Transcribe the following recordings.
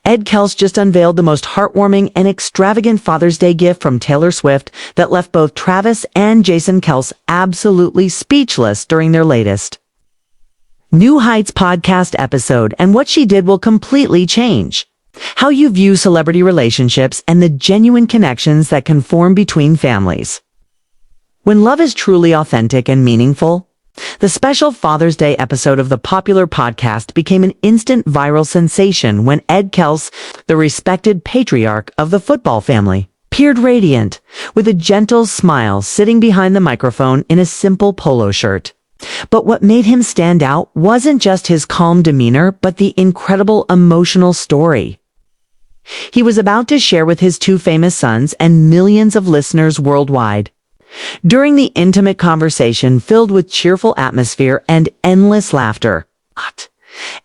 Ed Kelce just unveiled the most heartwarming and extravagant Father's Day gift from Taylor Swift that left both Travis and Jason Kelce absolutely speechless during their latest New Heights podcast episode, and what she did will completely change how you view celebrity relationships and the genuine connections that can form between families. When love is truly authentic and meaningful, the special Father's Day episode of the popular podcast became an instant viral sensation when Ed Kelce, the respected patriarch of the football family, appeared radiant, with a gentle smile sitting behind the microphone in a simple polo shirt. But what made him stand out wasn't just his calm demeanor, but the incredible emotional story he was about to share with his two famous sons and millions of listeners worldwide. During the intimate conversation filled with cheerful atmosphere and endless laughter,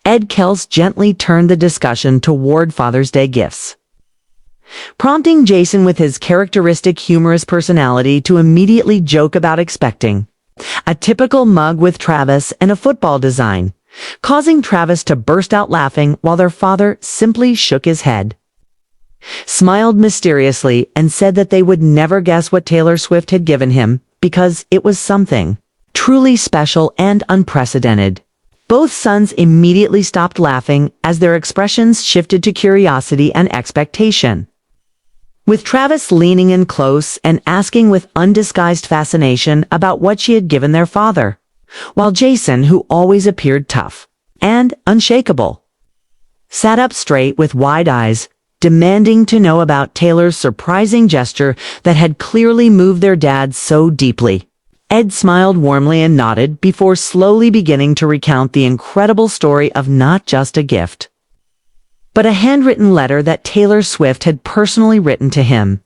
Ed Kelce gently turned the discussion toward Father's Day gifts, prompting Jason with his characteristic humorous personality to immediately joke about expecting a typical mug with Travis and a football design, causing Travis to burst out laughing while their father simply shook his head, smiled mysteriously, and said that they would never guess what Taylor Swift had given him because it was something truly special and unprecedented. Both sons immediately stopped laughing as their expressions shifted to curiosity and expectation, with Travis leaning in close and asking with undisguised fascination about what she had given their father, while Jason, who always appeared tough and unshakable, sat up straight with wide eyes, demanding to know about Taylor's surprising gesture that had clearly moved their dad so deeply. Ed smiled warmly and nodded before slowly beginning to recount the incredible story of not just a gift, but a handwritten letter that Taylor Swift had personally written to him,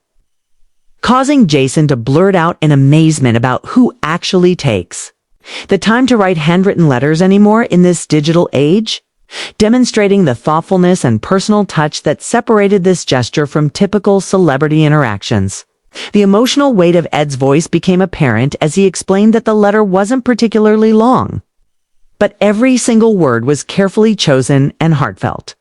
causing Jason to blurt out in amazement about who actually takes the time to write handwritten letters anymore in this digital age, demonstrating the thoughtfulness and personal touch that separated this gesture from typical celebrity interactions. The emotional weight of Ed's voice became apparent as he explained that the letter wasn't particularly long, but every single word was carefully chosen and heartfelt,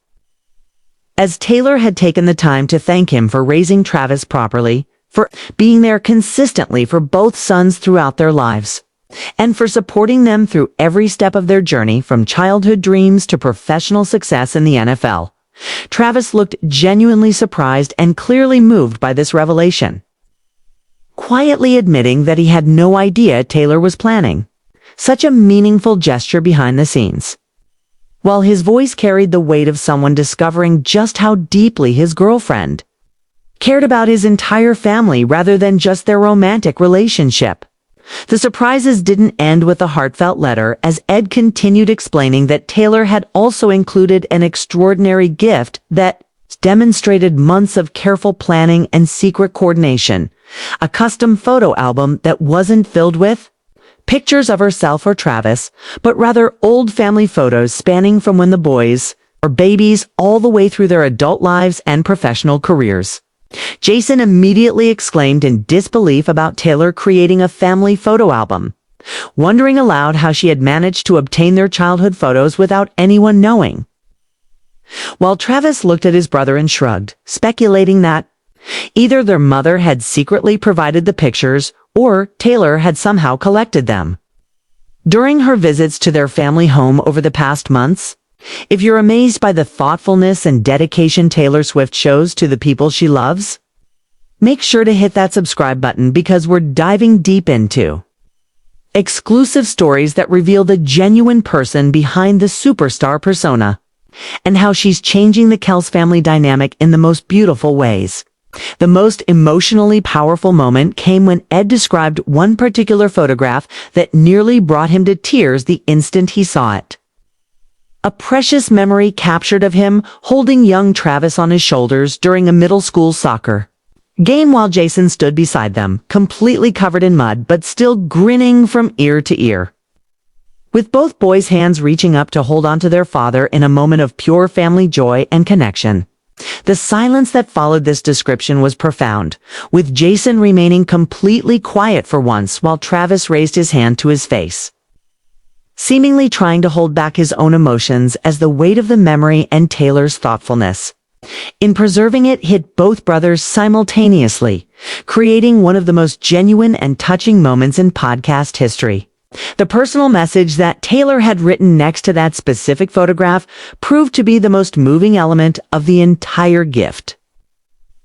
as Taylor had taken the time to thank him for raising Travis properly, for being there consistently for both sons throughout their lives, and for supporting them through every step of their journey from childhood dreams to professional success in the NFL. Travis looked genuinely surprised and clearly moved by this revelation, quietly admitting that he had no idea Taylor was planning such a meaningful gesture behind the scenes, while his voice carried the weight of someone discovering just how deeply his girlfriend cared about his entire family rather than just their romantic relationship. The surprises didn't end with a heartfelt letter, as Ed continued explaining that Taylor had also included an extraordinary gift that demonstrated months of careful planning and secret coordination, a custom photo album that wasn't filled with pictures of herself or Travis, but rather old family photos spanning from when the boys or babies all the way through their adult lives and professional careers. Jason immediately exclaimed in disbelief about Taylor creating a family photo album, wondering aloud how she had managed to obtain their childhood photos without anyone knowing, while Travis looked at his brother and shrugged, speculating that either their mother had secretly provided the pictures or Taylor had somehow collected them. During her visits to their family home over the past months, if you're amazed by the thoughtfulness and dedication Taylor Swift shows to the people she loves, make sure to hit that subscribe button, because we're diving deep into exclusive stories that reveal the genuine person behind the superstar persona and how she's changing the Kelce family dynamic in the most beautiful ways. The most emotionally powerful moment came when Ed described one particular photograph that nearly brought him to tears the instant he saw it. A precious memory captured of him holding young Travis on his shoulders during a middle school soccer game while Jason stood beside them, completely covered in mud but still grinning from ear to ear, with both boys' hands reaching up to hold onto their father in a moment of pure family joy and connection. The silence that followed this description was profound, with Jason remaining completely quiet for once while Travis raised his hand to his face, seemingly trying to hold back his own emotions as the weight of the memory and Taylor's thoughtfulness In preserving it, hit both brothers simultaneously, creating one of the most genuine and touching moments in podcast history. The personal message that Taylor had written next to that specific photograph proved to be the most moving element of the entire gift.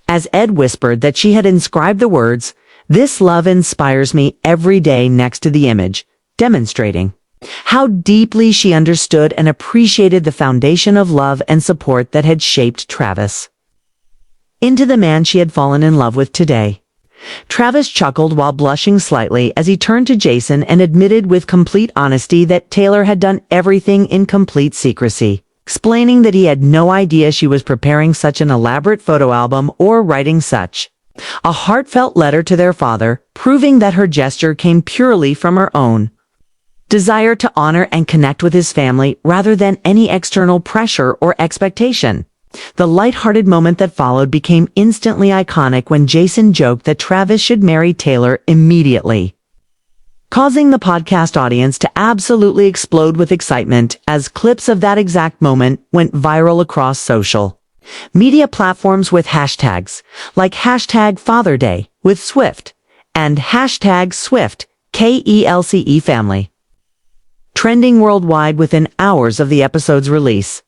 As Ed whispered that she had inscribed the words, "This love inspires me every day," next to the image, demonstrating how deeply she understood and appreciated the foundation of love and support that had shaped Travis into the man she had fallen in love with today. Travis chuckled while blushing slightly as he turned to Jason and admitted with complete honesty that Taylor had done everything in complete secrecy, explaining that he had no idea she was preparing such an elaborate photo album or writing such a heartfelt letter to their father, proving that her gesture came purely from her own desire to honor and connect with his family rather than any external pressure or expectation. The lighthearted moment that followed became instantly iconic when Jason joked that Travis should marry Taylor immediately, causing the podcast audience to absolutely explode with excitement as clips of that exact moment went viral across social media platforms with hashtags like hashtag Father Day with Swift and hashtag Swift KELCE family trending worldwide within hours of the episode's release.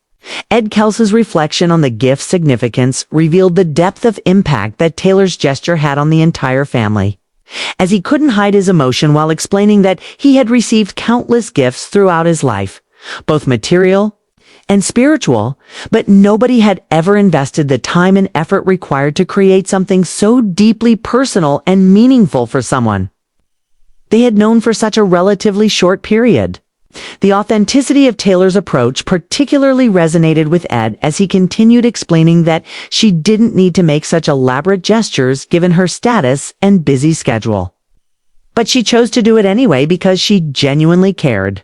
Ed Kelce's reflection on the gift's significance revealed the depth of impact that Taylor's gesture had on the entire family, as he couldn't hide his emotion while explaining that he had received countless gifts throughout his life, both material and spiritual, but nobody had ever invested the time and effort required to create something so deeply personal and meaningful for someone they had known for such a relatively short period. The authenticity of Taylor's approach particularly resonated with Ed as he continued explaining that she didn't need to make such elaborate gestures given her status and busy schedule. But she chose to do it anyway because she genuinely cared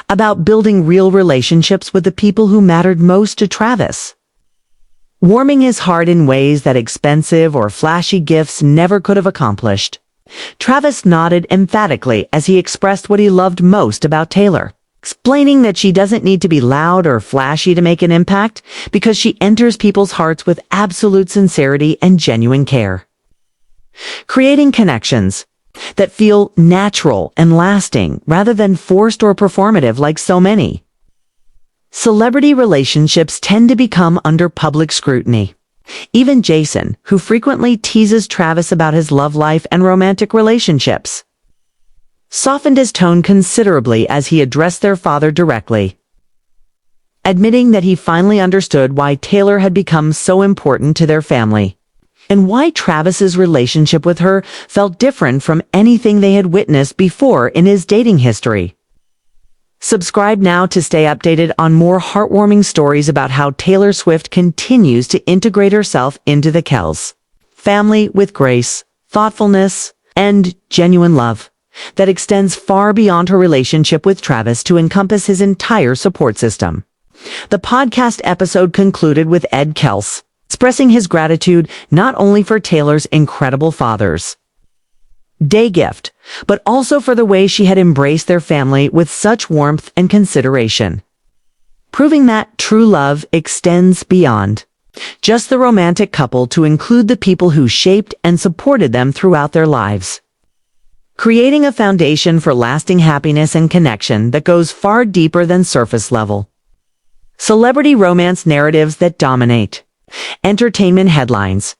about building real relationships with the people who mattered most to Travis, warming his heart in ways that expensive or flashy gifts never could have accomplished. Travis nodded emphatically as he expressed what he loved most about Taylor, explaining that she doesn't need to be loud or flashy to make an impact because she enters people's hearts with absolute sincerity and genuine care, creating connections that feel natural and lasting rather than forced or performative like so many celebrity relationships tend to become under public scrutiny. Even Jason, who frequently teases Travis about his love life and romantic relationships, softened his tone considerably as he addressed their father directly, admitting that he finally understood why Taylor had become so important to their family, and why Travis's relationship with her felt different from anything they had witnessed before in his dating history. Subscribe now to stay updated on more heartwarming stories about how Taylor Swift continues to integrate herself into the Kelce family with grace, thoughtfulness, and genuine love that extends far beyond her relationship with Travis to encompass his entire support system. The podcast episode concluded with Ed Kelce expressing his gratitude not only for Taylor's incredible Father's Day gift, but also for the way she had embraced their family with such warmth and consideration, proving that true love extends beyond just the romantic couple to include the people who shaped and supported them throughout their lives, creating a foundation for lasting happiness and connection that goes far deeper than surface level celebrity romance narratives that dominate entertainment headlines.